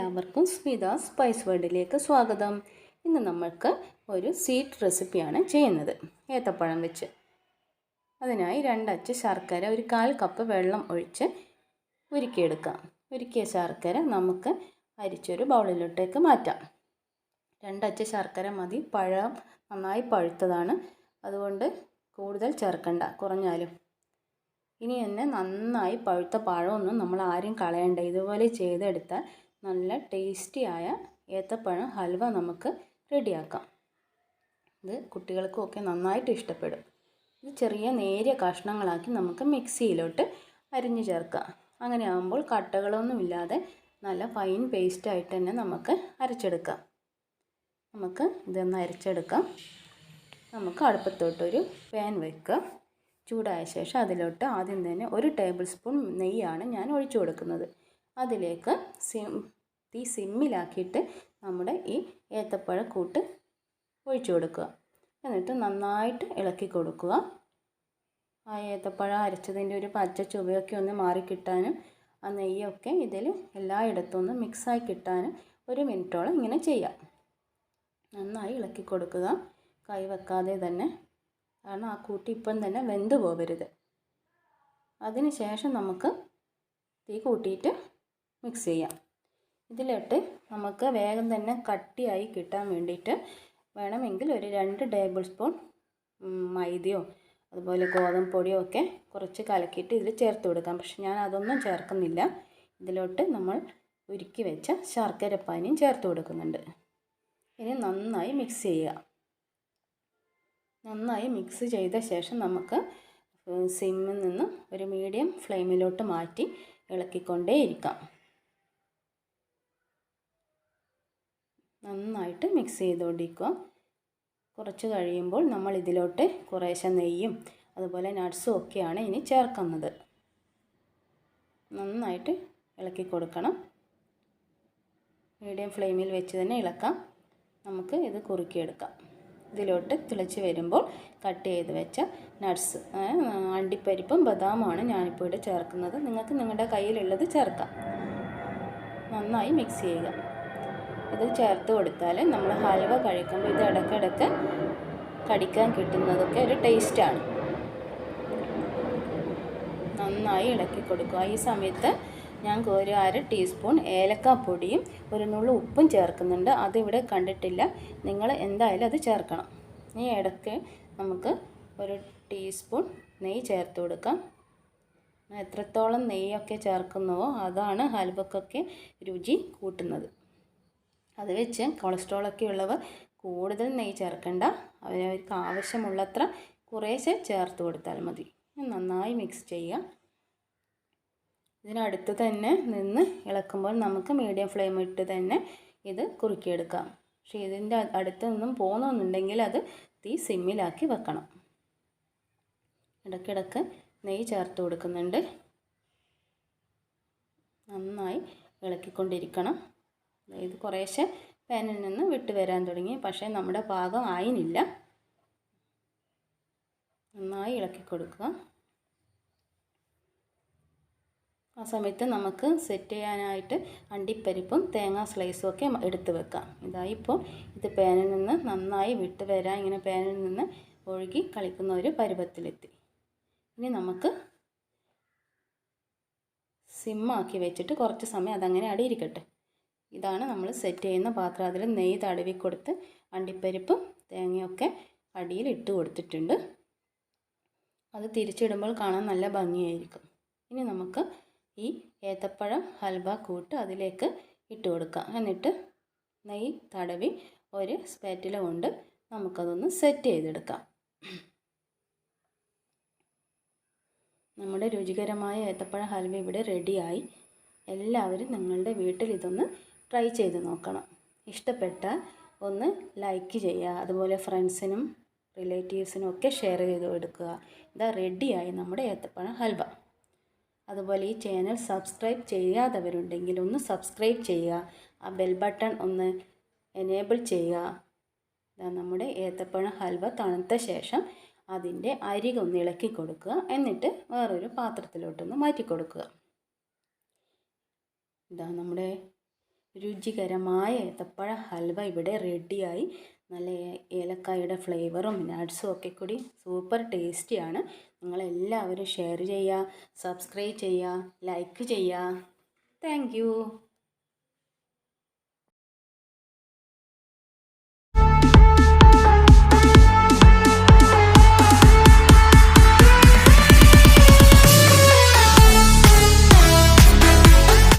എല്ലാവർക്കും സ്മിത സ്പൈസ് വേൾഡിലേക്ക് സ്വാഗതം. ഇന്ന് നമ്മൾക്ക് ഒരു സ്വീറ്റ് റെസിപ്പിയാണ് ചെയ്യുന്നത്, ഏത്തപ്പഴം വെച്ച്. അതിനായി 2 അച്ച് ശർക്കര, 1/4 കപ്പ് വെള്ളം ഒഴിച്ച് ഉരുക്കിയെടുക്കാം. ഉരുക്കിയ ശർക്കര നമുക്ക് അരിച്ചൊരു ബൗളിലോട്ടേക്ക് മാറ്റാം. 2 അച്ച് ശർക്കര മതി. പഴം നന്നായി പഴുത്തതാണ്, അതുകൊണ്ട് കൂടുതൽ ചേർക്കണ്ട, കുറഞ്ഞാലും. ഇനി തന്നെ നന്നായി പഴുത്ത പഴമൊന്നും നമ്മൾ ആരും കളയണ്ട. ഇതുപോലെ ചെയ്തെടുത്താൽ നല്ല ടേസ്റ്റിയായ ഏത്തപ്പഴം ഹൽവ നമുക്ക് റെഡിയാക്കാം. ഇത് കുട്ടികൾക്കുമൊക്കെ നന്നായിട്ട് ഇഷ്ടപ്പെടും. ഇത് ചെറിയ നേരിയ കഷ്ണങ്ങളാക്കി നമുക്ക് മിക്സിയിലോട്ട് അരിഞ്ഞു ചേർക്കാം. അങ്ങനെ ആകുമ്പോൾ കട്ടകളൊന്നുമില്ലാതെ നല്ല ഫൈൻ പേസ്റ്റായിട്ട് തന്നെ നമുക്ക് അരച്ചെടുക്കാം. നമുക്ക് ഇതൊന്ന് അരച്ചെടുക്കാം. നമുക്ക് അടുപ്പത്തോട്ടൊരു പാൻ വെക്കുക. ചൂടായ ശേഷം അതിലോട്ട് ആദ്യം തന്നെ 1 ടേബിൾ സ്പൂൺ നെയ്യാണ് ഞാൻ ഒഴിച്ചു കൊടുക്കുന്നത്. അതിലേക്ക് തീ സിമ്മിലാക്കിയിട്ട് നമ്മുടെ ഈ ഏത്തപ്പഴക്കൂട്ട് ഒഴിച്ചു കൊടുക്കുക. എന്നിട്ട് നന്നായിട്ട് ഇളക്കി കൊടുക്കുക. ആ ഏത്തപ്പഴം അരച്ചതിൻ്റെ ഒരു പച്ച ചുവയൊക്കെ ഒന്ന് മാറിക്കിട്ടാനും ആ നെയ്യൊക്കെ ഇതിൽ എല്ലായിടത്തും ഒന്ന് മിക്സായി കിട്ടാനും 1 മിനിറ്റോളം ഇങ്ങനെ ചെയ്യാം. നന്നായി ഇളക്കി കൊടുക്കുക, കൈ വെക്കാതെ തന്നെ, കാരണം ആ കൂട്ടി ഇപ്പം തന്നെ വെന്ത് പോകരുത്. അതിന് ശേഷം നമുക്ക് തീ കൂട്ടിയിട്ട് മിക്സ് ചെയ്യാം. ഇതിലോട്ട് നമുക്ക് വേഗം തന്നെ കട്ടിയായി കിട്ടാൻ വേണ്ടിയിട്ട് വേണമെങ്കിൽ ഒരു 2 ടേബിൾ സ്പൂൺ മൈദയോ അതുപോലെ ഗോതമ്പ് പൊടിയോ ഒക്കെ കുറച്ച് കലക്കിയിട്ട് ഇതിൽ ചേർത്ത് കൊടുക്കാം. പക്ഷെ ഞാൻ അതൊന്നും ചേർക്കുന്നില്ല. ഇതിലോട്ട് നമ്മൾ ഉരുക്കി വെച്ച ശർക്കരപ്പാനിയും ചേർത്ത് കൊടുക്കുന്നുണ്ട്. ഇനി നന്നായി മിക്സ് ചെയ്യുക. നന്നായി മിക്സ് ചെയ്ത ശേഷം നമുക്ക് സിമ്മിൽ നിന്ന് ഒരു മീഡിയം ഫ്ലെയിമിലോട്ട് മാറ്റി ഇളക്കിക്കൊണ്ടേയിരിക്കാം. നന്നായിട്ട് മിക്സ് ചെയ്തുകൊണ്ടിരിക്കുക. കുറച്ച് കഴിയുമ്പോൾ നമ്മൾ ഇതിലോട്ട് കുറേശ്ശെ നെയ്യും അതുപോലെ നട്ട്സും ഒക്കെയാണ് ഇനി ചേർക്കുന്നത്. നന്നായിട്ട് ഇളക്കി കൊടുക്കണം. മീഡിയം ഫ്ലെയിമിൽ വെച്ച് തന്നെ ഇളക്കാം. നമുക്ക് ഇത് കുറുക്കിയെടുക്കാം. ഇതിലോട്ട് തിളച്ച് വരുമ്പോൾ കട്ട് ചെയ്ത് വെച്ച നട്ട്സ്, അണ്ടിപ്പരിപ്പും ബദാമുമാണ് ഞാനിപ്പോൾ ഇവിടെ ചേർക്കുന്നത്. നിങ്ങൾക്ക് നിങ്ങളുടെ കയ്യിലുള്ളത് ചേർക്കാം. നന്നായി മിക്സ് ചെയ്യുക. ഇത് ചേർത്ത് കൊടുത്താൽ നമ്മൾ ഹൽവ കഴിക്കുമ്പോൾ ഇത് ഇടയ്ക്കിടയ്ക്ക് കടിക്കാൻ കിട്ടുന്നതൊക്കെ ഒരു ടേസ്റ്റാണ്. നന്നായി ഇളക്കി കൊടുക്കുക. ഈ സമയത്ത് ഞാൻ ഒരു 1/2 ടീസ്പൂൺ ഏലക്കാപ്പൊടിയും 1 നുള്ളു ഉപ്പും ചേർക്കുന്നുണ്ട്. അതിവിടെ കണ്ടിട്ടില്ല, നിങ്ങൾ എന്തായാലും അത് ചേർക്കണം. ഈ ഇടയ്ക്ക് നമുക്ക് 1 ടീസ്പൂൺ നെയ്യ് ചേർത്ത് കൊടുക്കാം. എത്രത്തോളം നെയ്യൊക്കെ ചേർക്കുന്നുവോ അതാണ് ഹൽവക്കൊക്കെ രുചി കൂട്ടുന്നത്. അത് വെച്ച് കൊളസ്ട്രോളൊക്കെ ഉള്ളവർ കൂടുതൽ നെയ്യ് ചേർക്കണ്ട. അവരവർക്ക് ആവശ്യമുള്ളത്ര കുറേശ്ശെ ചേർത്ത് കൊടുത്താൽ മതി. നന്നായി മിക്സ് ചെയ്യുക. ഇതിനടുത്ത് തന്നെ നിന്ന് ഇളക്കുമ്പോൾ നമുക്ക് മീഡിയം ഫ്ലെയിം ഇട്ട് തന്നെ ഇത് കുറുക്കിയെടുക്കാം. പക്ഷേ ഇതിൻ്റെ അടുത്ത് നിന്നും പോകുന്നുണ്ടെങ്കിൽ അത് തീ സിമ്മിലാക്കി വെക്കണം. ഇടയ്ക്കിടയ്ക്ക് നെയ്യ് ചേർത്ത് കൊടുക്കുന്നുണ്ട്. നന്നായി ഇളക്കിക്കൊണ്ടിരിക്കണം. ഇത് കുറേശ്ശെ പാനിൽ നിന്ന് വിട്ട് വരാൻ തുടങ്ങി, പക്ഷേ നമ്മുടെ പാകം ആയില്ല. നന്നായി ഇളക്കി കൊടുക്കുക. ആ സമയത്ത് നമുക്ക് സെറ്റ് ചെയ്യാനായിട്ട് അണ്ടിപ്പരിപ്പും തേങ്ങാ സ്ലൈസും ഒക്കെ എടുത്ത് വെക്കാം. ഇതായിപ്പോൾ ഇത് പാനിൽ നിന്ന് നന്നായി വിട്ട് വരാൻ ഇങ്ങനെ പാനിൽ നിന്ന് ഒഴുകി കളിക്കുന്ന ഒരു പരുവത്തിലെത്തി. ഇനി നമുക്ക് സിമ്മാക്കി വെച്ചിട്ട് കുറച്ച് സമയം അതങ്ങനെ അടിയിരിക്കട്ടെ. ഇതാണ് നമ്മൾ സെറ്റ് ചെയ്യുന്ന പാത്രം. അതിൽ നെയ്യ് തടവി കൊടുത്ത് അണ്ടിപ്പരിപ്പും തേങ്ങയൊക്കെ അടിയിൽ ഇട്ട് കൊടുത്തിട്ടുണ്ട്. അത് തിരിച്ചിടുമ്പോൾ കാണാൻ നല്ല ഭംഗിയായിരിക്കും. ഇനി നമുക്ക് ഈ ഏത്തപ്പഴം ഹൽവ കൂട്ട് അതിലേക്ക് ഇട്ട് കൊടുക്കാം. എന്നിട്ട് നെയ്യ് തടവി ഒരു സ്പാറ്റില കൊണ്ട് നമുക്കതൊന്ന് സെറ്റ് ചെയ്തെടുക്കാം. നമ്മുടെ രുചികരമായ ഏത്തപ്പഴ ഹൽവ ഇവിടെ റെഡിയായി. എല്ലാവരും നിങ്ങളുടെ വീട്ടിൽ ഇതൊന്ന് ട്രൈ ചെയ്ത് നോക്കണം. ഇഷ്ടപ്പെട്ടാൽ ഒന്ന് ലൈക്ക് ചെയ്യുക. അതുപോലെ ഫ്രണ്ട്സിനും റിലേറ്റീവ്സിനും ഒക്കെ ഷെയർ ചെയ്ത് കൊടുക്കുക. ഇതാ റെഡിയായി നമ്മുടെ ഏത്തപ്പഴ ഹൽവ. അതുപോലെ ഈ ചാനൽ സബ്സ്ക്രൈബ് ചെയ്യാത്തവരുണ്ടെങ്കിൽ ഒന്ന് സബ്സ്ക്രൈബ് ചെയ്യുക. ആ ബെൽ ബട്ടൺ ഒന്ന് എനേബിൾ ചെയ്യുക. നമ്മുടെ ഏത്തപ്പഴം ഹൽവ തണുത്ത ശേഷം അതിൻ്റെ അരികൊന്ന് ഇളക്കി കൊടുക്കുക. എന്നിട്ട് വേറൊരു പാത്രത്തിലോട്ടൊന്ന് മാറ്റി കൊടുക്കുക. ഇതാ നമ്മുടെ രുചികരമായ ഏത്തപ്പഴ ഹൽവ ഇവിടെ റെഡിയായി. നല്ല ഏലക്കായുടെ ഫ്ലേവറും നട്ട്സും ഒക്കെ കൂടി സൂപ്പർ ടേസ്റ്റിയാണ്. നിങ്ങളെല്ലാവരും ഷെയർ ചെയ്യുക, സബ്സ്ക്രൈബ് ചെയ്യുക, ലൈക്ക് ചെയ്യുക. Thank you.